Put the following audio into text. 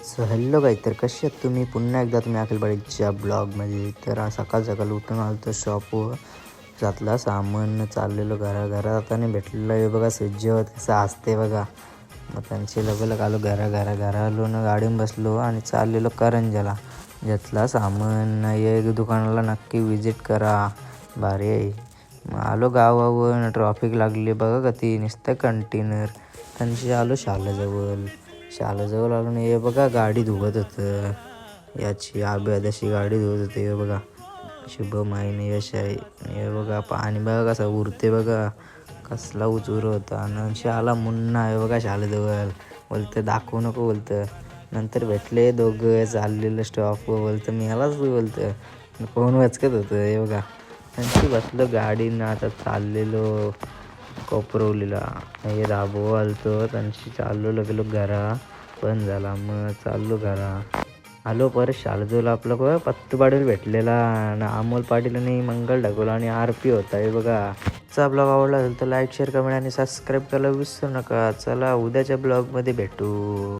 So hello गाई, तर कसे आहेत तुम्ही? पुन्हा एकदा तुम्ही अखिलबाडीच्या ब्लॉगमध्ये. तर आज सकाळ सकाळ उठून आलो तर शॉपवर जातला सामान चाललेलो घरा आता भेटलेलं आहे बघा. सुज्जत कसं असते बघा. मग त्यांचे लगोलग आलो घरा आलो ना, गाडीत बसलो आणि चाललेलो करंजाला. घेतला सामान. एक दुकानाला नक्की विजिट करा, भारी आहे. मग आलो गावावर, ट्रॉफिक लागली बघा का ती नुसतं कंटेनर. त्यांची आलो शाळेजवळ आलो ना, हे बघा गाडी धुवत होतं. याची अशी गाडी धुवत होते हे बघा. शुभम आहे आणि यश आहे. हे बघा पाणी बघा कसं उरते बघा. कसला उचूर होता. आणि शाला मुन्ना आहे बघा शाळेजवळ. बोलतं दाखवू नको बोलतं. नंतर भेटले दोघं, चाललेलं स्टॉपवर. बोलतं मी यालाच बोलतं फोन वाचकत होतं हे बघा. त्यांची बसलो गाडीनं आता चाललेलो कोपरवलीला. हे दाबो आलतो त्यांची चाललो लगेलो घरा. बंद झाला मग चाललो घरा. आलो परत शाळेजवळ. आपलं पत्तू पाटील भेटलेला आणि अमोल पाटील आणि मंगल ढगोला आणि RP होता हे बघा. आजचा ब्लॉग आवडला असेल तर लाईक शेअर कमेंट आणि सबस्क्राईब करायला विसरू नका. चला उद्याच्या ब्लॉगमध्ये भेटू.